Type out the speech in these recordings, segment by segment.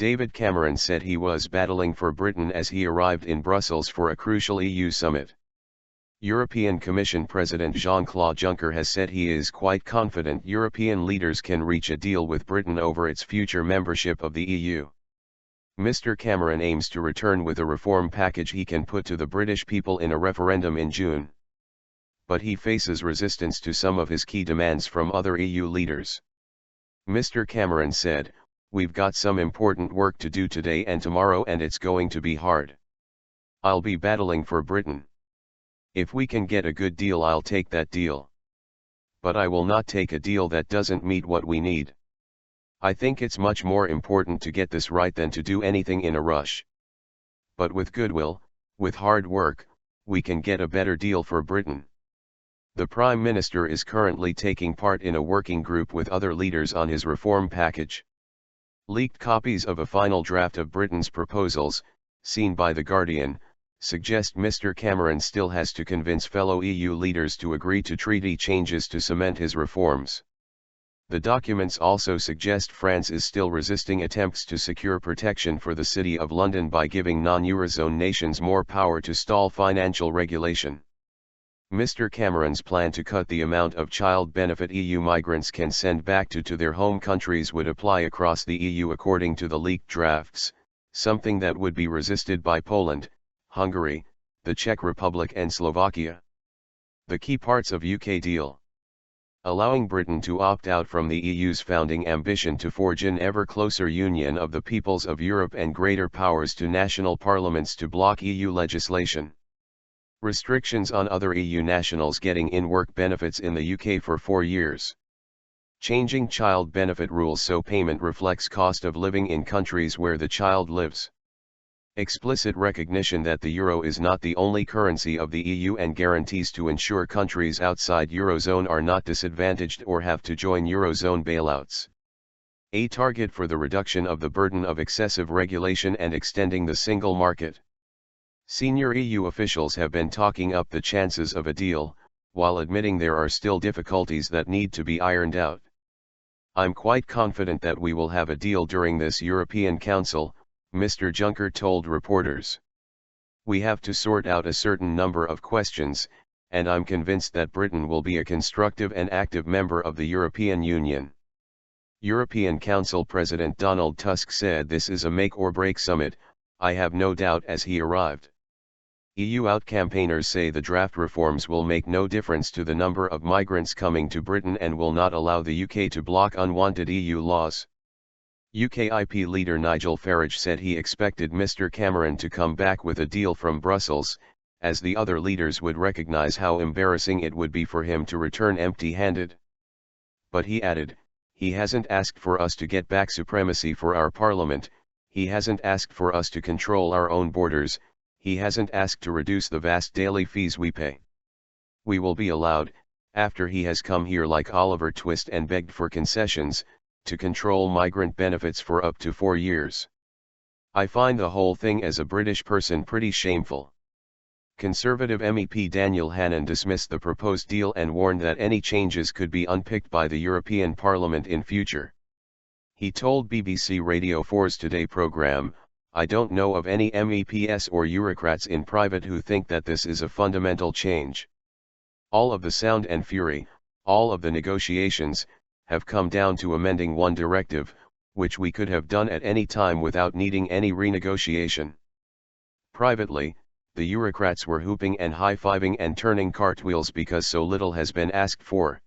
David Cameron said he was battling for Britain as he arrived in Brussels for a crucial EU summit. European Commission President Jean-Claude Juncker has said he is quite confident European leaders can reach a deal with Britain over its future membership of the EU. Mr. Cameron aims to return with a reform package he can put to the British people in a referendum in June. But he faces resistance to some of his key demands from other EU leaders. Mr. Cameron said, "We've got some important work to do today and tomorrow, and it's going to be hard. I'll be battling for Britain. If we can get a good deal, I'll take that deal. But I will not take a deal that doesn't meet what we need. I think it's much more important to get this right than to do anything in a rush. But with goodwill, with hard work, we can get a better deal for Britain." The Prime Minister is currently taking part in a working group with other leaders on his reform package. Leaked copies of a final draft of Britain's proposals, seen by The Guardian, suggest Mr. Cameron still has to convince fellow EU leaders to agree to treaty changes to cement his reforms. The documents also suggest France is still resisting attempts to secure protection for the City of London by giving non-Eurozone nations more power to stall financial regulation. Mr. Cameron's plan to cut the amount of child benefit EU migrants can send back to their home countries would apply across the EU according to the leaked drafts, something that would be resisted by Poland, Hungary, the Czech Republic and Slovakia. The key parts of UK deal: allowing Britain to opt out from the EU's founding ambition to forge an ever closer union of the peoples of Europe and greater powers to national parliaments to block EU legislation. Restrictions on other EU nationals getting in-work benefits in the UK for 4 years. Changing child benefit rules so payment reflects cost of living in countries where the child lives. Explicit recognition that the euro is not the only currency of the EU and guarantees to ensure countries outside Eurozone are not disadvantaged or have to join Eurozone bailouts. A target for the reduction of the burden of excessive regulation and extending the single market. Senior EU officials have been talking up the chances of a deal, while admitting there are still difficulties that need to be ironed out. "I'm quite confident that we will have a deal during this European Council," Mr. Juncker told reporters. "We have to sort out a certain number of questions, and I'm convinced that Britain will be a constructive and active member of the European Union." European Council President Donald Tusk said this is a make-or-break summit, "I have no doubt," as he arrived. EU out-campaigners say the draft reforms will make no difference to the number of migrants coming to Britain and will not allow the UK to block unwanted EU laws. UKIP leader Nigel Farage said he expected Mr. Cameron to come back with a deal from Brussels, as the other leaders would recognise how embarrassing it would be for him to return empty-handed. But he added, "He hasn't asked for us to get back supremacy for our parliament, he hasn't asked for us to control our own borders, he hasn't asked to reduce the vast daily fees we pay. We will be allowed, after he has come here like Oliver Twist and begged for concessions, to control migrant benefits for up to 4 years. I find the whole thing as a British person pretty shameful." Conservative MEP Daniel Hannan dismissed the proposed deal and warned that any changes could be unpicked by the European Parliament in future. He told BBC Radio 4's Today programme, "I don't know of any MEPs or Eurocrats in private who think that this is a fundamental change. All of the sound and fury, all of the negotiations, have come down to amending one directive, which we could have done at any time without needing any renegotiation." Privately, the Eurocrats were whooping and high-fiving and turning cartwheels because so little has been asked for.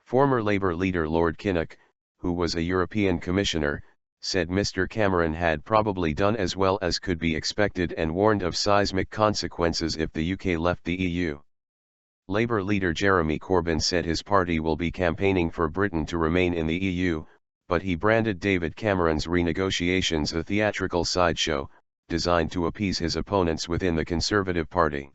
Former Labour leader Lord Kinnock, who was a European Commissioner, said Mr. Cameron had probably done as well as could be expected and warned of seismic consequences if the UK left the EU. Labour leader Jeremy Corbyn said his party will be campaigning for Britain to remain in the EU, but he branded David Cameron's renegotiations a theatrical sideshow, designed to appease his opponents within the Conservative Party.